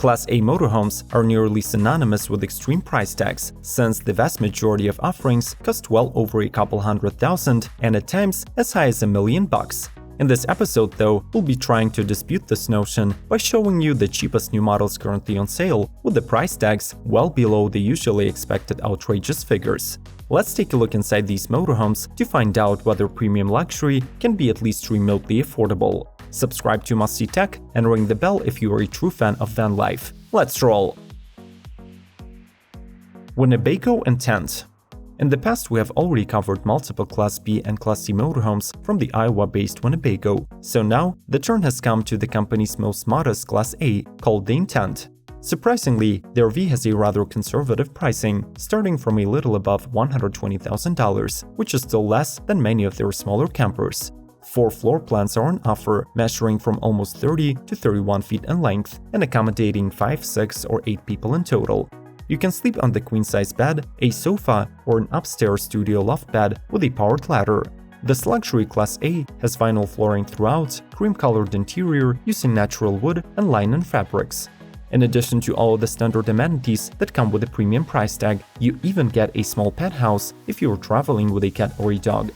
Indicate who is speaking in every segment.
Speaker 1: Class A motorhomes are nearly synonymous with extreme price tags, since the vast majority of offerings cost well over a couple $100,000 and at times as high as $1 million. In this episode, though, we'll be trying to dispute this notion by showing you the cheapest new models currently on sale, with the price tags well below the usually expected outrageous figures. Let's take a look inside these motorhomes to find out whether premium luxury can be at least remotely affordable. Subscribe to Must See Tech and ring the bell if you are a true fan of van life. Let's roll! Winnebago Intent. In the past, we have already covered multiple Class B and Class C motorhomes from the Iowa-based Winnebago, so now the turn has come to the company's most modest Class A, called the Intent. Surprisingly, the RV has a rather conservative pricing, starting from a little above $120,000, which is still less than many of their smaller campers. 4 floor plans are on offer, measuring from almost 30 to 31 feet in length and accommodating 5, 6, or 8 people in total. You can sleep on the queen-size bed, a sofa, or an upstairs studio loft bed with a powered ladder. This luxury Class A has vinyl flooring throughout, cream-colored interior using natural wood and linen fabrics. In addition to all of the standard amenities that come with a premium price tag, you even get a small pet house if you're traveling with a cat or a dog.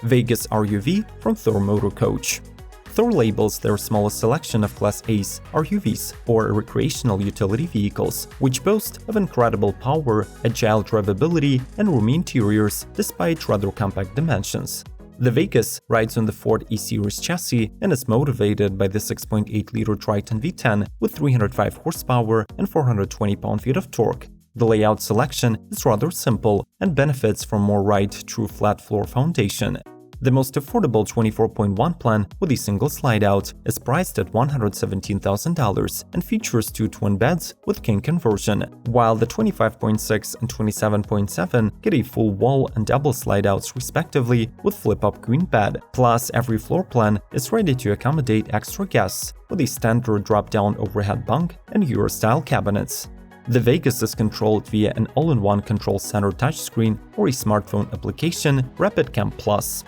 Speaker 1: Vegas RUV from Thor Motor Coach. Thor labels their smallest selection of Class A's RUVs, or recreational utility vehicles, which boast of incredible power, agile drivability, and roomy interiors despite rather compact dimensions. The Vegas rides on the Ford E-Series chassis and is motivated by the 6.8-liter Triton V10 with 305 horsepower and 420 pound-feet of torque. The layout selection is rather simple and benefits from more right true flat floor foundation. The most affordable 24.1 plan with a single slide-out is priced at $117,000 and features 2 twin beds with king conversion, while the 25.6 and 27.7 get a full wall and double slide-outs respectively with flip-up queen bed. Plus, every floor plan is ready to accommodate extra guests with a standard drop-down overhead bunk and Euro-style cabinets. The Vegas is controlled via an all-in-one control center touchscreen or a smartphone application, Rapid Cam Plus.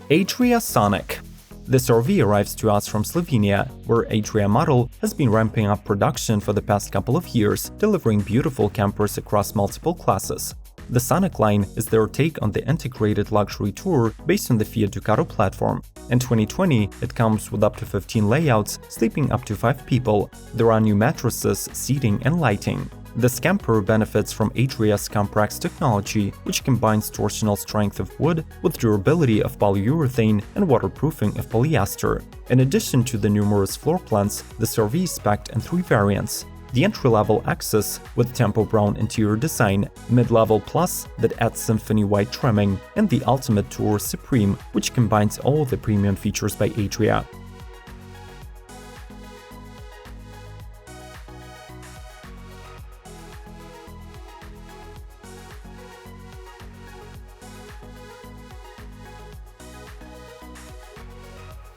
Speaker 1: Adria Sonic. This RV arrives to us from Slovenia, where Adria model has been ramping up production for the past couple of years, delivering beautiful campers across multiple classes. The Sonic line is their take on the integrated luxury tour based on the Fiat Ducato platform. In 2020, it comes with up to 15 layouts, sleeping up to 5 people. There are new mattresses, seating, and lighting. This camper benefits from Adria's Comprex technology, which combines torsional strength of wood with durability of polyurethane and waterproofing of polyester. In addition to the numerous floor plans, this RV is packed in 3 variants. The entry-level Access with Tempo Brown interior design, mid-level Plus that adds symphony white trimming, and the Ultimate Tour Supreme, which combines all the premium features by Adria.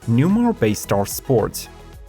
Speaker 1: Newmar Baystar Sport.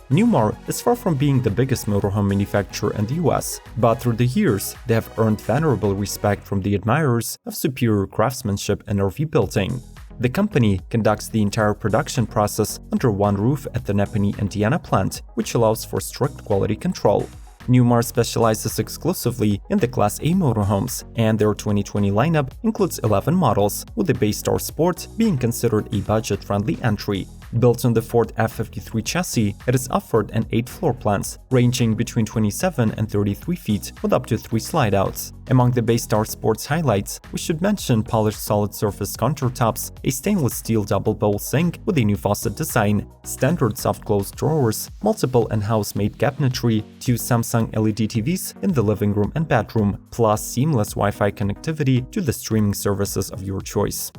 Speaker 1: Newmar is far from being the biggest motorhome manufacturer in the US, but through the years they have earned venerable respect from the admirers of superior craftsmanship in RV building. The company conducts the entire production process under one roof at the Napanee, Indiana plant, which allows for strict quality control. Newmar specializes exclusively in the Class A motorhomes, and their 2020 lineup includes 11 models, with the Baystar Sport being considered a budget-friendly entry. Built on the Ford F-53 chassis, it is offered in 8 floor plans, ranging between 27 and 33 feet with up to 3 slide-outs. Among the Baystar Sport's highlights, we should mention polished solid surface countertops, a stainless steel double-bowl sink with a new faucet design, standard soft-close drawers, multiple in-house made cabinetry, 2 Samsung LED TVs in the living room and bedroom, plus seamless Wi-Fi connectivity to the streaming services of your choice.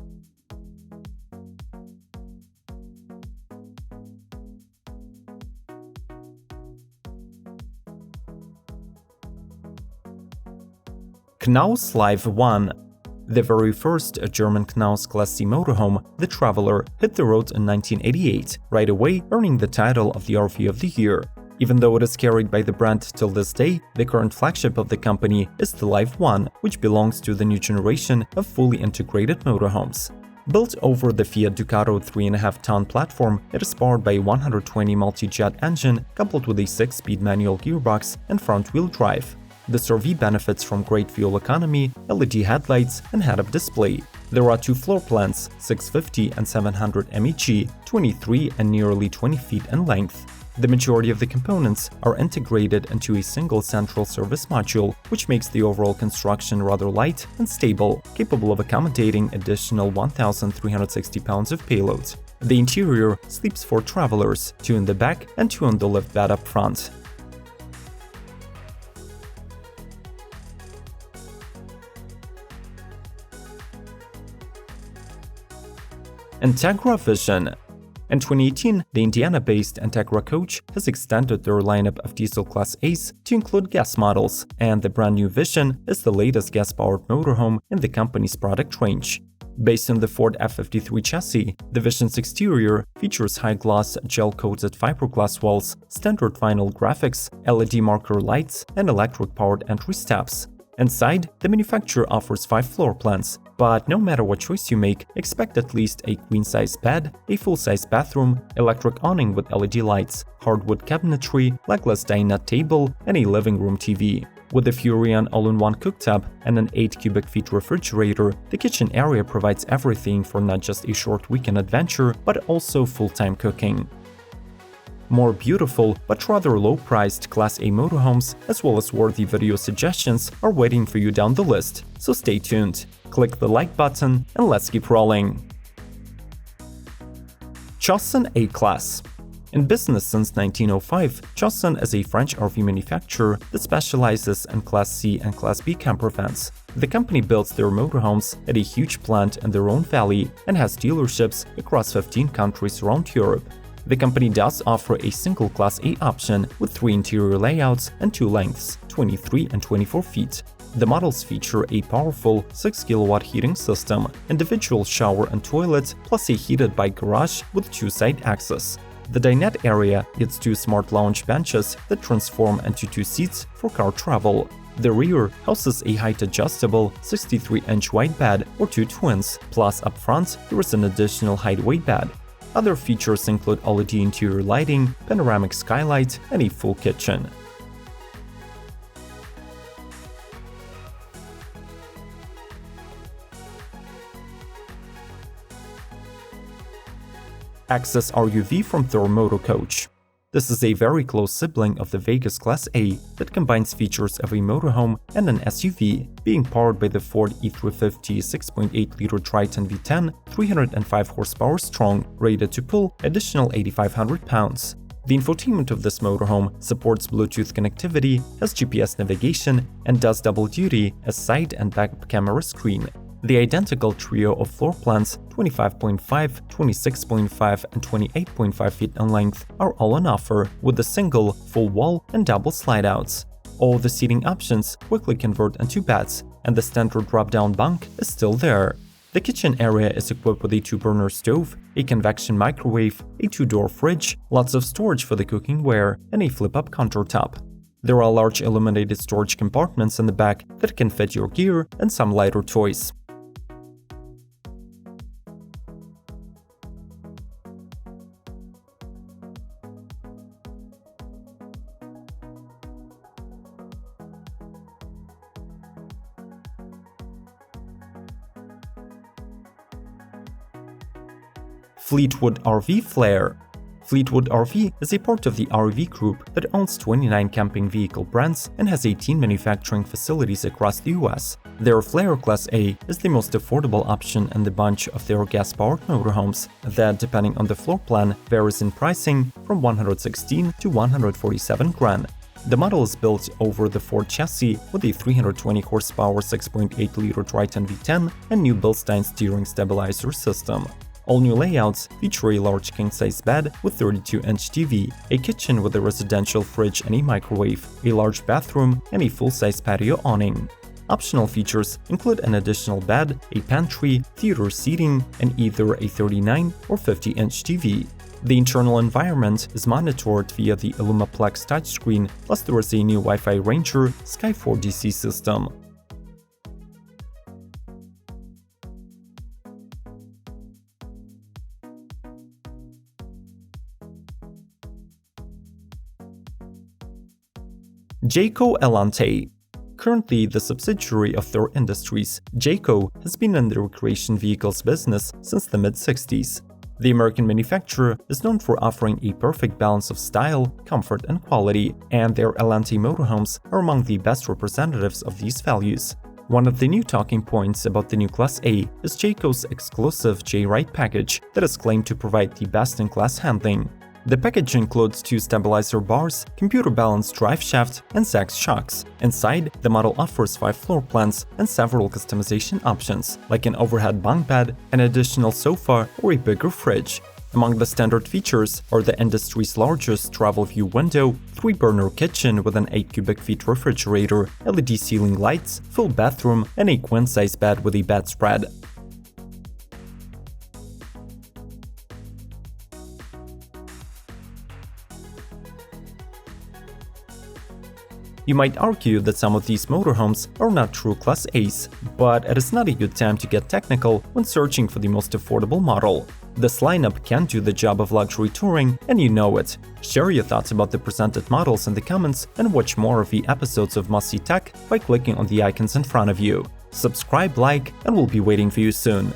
Speaker 1: KNAUS Live 1. The very first German KNAUS Class C motorhome, the Traveler, hit the road in 1988, right away earning the title of the RV of the Year. Even though it is carried by the brand till this day, the current flagship of the company is the Live One, which belongs to the new generation of fully integrated motorhomes. Built over the Fiat Ducato 3.5-ton platform, it is powered by a 120 multi-jet engine coupled with a 6-speed manual gearbox and front-wheel drive. This RV benefits from great fuel economy, LED headlights, and head-up display. There are 2 floor plans, 650 and 700 MEG, 23 and nearly 20 feet in length. The majority of the components are integrated into a single central service module, which makes the overall construction rather light and stable, capable of accommodating additional 1,360 pounds of payload. The interior sleeps 4 travelers, 2 in the back and 2 on the lift bed up front. Entegra Vision. In 2018, the Indiana-based Entegra Coach has extended their lineup of diesel Class A's to include gas models, and the brand new Vision is the latest gas-powered motorhome in the company's product range. Based on the Ford F-53 chassis, the Vision's exterior features high-gloss, gel-coated fiberglass walls, standard vinyl graphics, LED marker lights, and electric-powered entry steps. Inside, the manufacturer offers 5 floor plans, but no matter what choice you make, expect at least a queen-size bed, a full-size bathroom, electric awning with LED lights, hardwood cabinetry, legless dinette table, and a living room TV. With a Furrion all-in-one cooktop and an 8 cubic feet refrigerator, the kitchen area provides everything for not just a short weekend adventure, but also full-time cooking. More beautiful but rather low-priced Class A motorhomes, as well as worthy video suggestions, are waiting for you down the list, so stay tuned. Click the like button and let's keep rolling. Chausson A-Class. In business since 1905, Chausson is a French RV manufacturer that specializes in Class C and Class B camper vans. The company builds their motorhomes at a huge plant in the Rhone Valley and has dealerships across 15 countries around Europe. The company does offer a single Class A option with 3 interior layouts and 2 lengths, 23 and 24 feet. The models feature a powerful 6 kW heating system, individual shower and toilet, plus a heated bike garage with 2 side access. The dinette area gets 2 smart lounge benches that transform into 2 seats for car travel. The rear houses a height-adjustable 63-inch wide bed or 2 twins, plus up front there is an additional height-weight bed. Other features include LED interior lighting, panoramic skylight, and a full kitchen. Access RUV from Thor Motor Coach. This is a very close sibling of the Vegas Class A that combines features of a motorhome and an SUV, being powered by the Ford E350 6.8-liter Triton V10, 305 horsepower strong, rated to pull additional 8,500 pounds. The infotainment of this motorhome supports Bluetooth connectivity, has GPS navigation, and does double duty as side and back camera screen. The identical trio of floor plans, 25.5, 26.5, and 28.5 feet in length, are all on offer, with a single, full wall, and double slide-outs. All the seating options quickly convert into beds, and the standard drop-down bunk is still there. The kitchen area is equipped with a 2-burner stove, a convection microwave, a 2-door fridge, lots of storage for the cooking ware, and a flip-up countertop. There are large illuminated storage compartments in the back that can fit your gear and some lighter toys. FleetwoodRV Flair. FleetwoodRV is a part of the RV Group that owns 29 camping vehicle brands and has 18 manufacturing facilities across the US. Their Flair Class A is the most affordable option in the bunch of their gas-powered motorhomes that, depending on the floor plan, varies in pricing from $116 to $147,000. The model is built over the Ford chassis with a 320 horsepower 6.8-liter Triton V10 and new Bilstein steering stabilizer system. All new layouts feature a large king-size bed with 32-inch TV, a kitchen with a residential fridge and a microwave, a large bathroom, and a full-size patio awning. Optional features include an additional bed, a pantry, theater seating, and either a 39 or 50-inch TV. The internal environment is monitored via the IllumaPlex touchscreen, plus there is a new Wi-Fi Ranger Sky 4 DC system. Jayco Alante. Currently the subsidiary of Thor Industries, Jayco has been in the recreation vehicles business since the mid-60s. The American manufacturer is known for offering a perfect balance of style, comfort, and quality, and their Alante motorhomes are among the best representatives of these values. One of the new talking points about the new Class A is Jayco's exclusive J-Ride package that is claimed to provide the best-in-class handling. The package includes 2 stabilizer bars, computer-balanced drive shaft, and 6 shocks. Inside, the model offers 5 floor plans and several customization options, like an overhead bunk bed, an additional sofa, or a bigger fridge. Among the standard features are the industry's largest travel view window, 3-burner kitchen with an 8 cubic feet refrigerator, LED ceiling lights, full bathroom, and a queen-size bed with a bedspread. You might argue that some of these motorhomes are not true Class A's, but it is not a good time to get technical when searching for the most affordable model. This lineup can do the job of luxury touring, and you know it. Share your thoughts about the presented models in the comments and watch more of the episodes of Must See Tech by clicking on the icons in front of you. Subscribe, like, and we'll be waiting for you soon.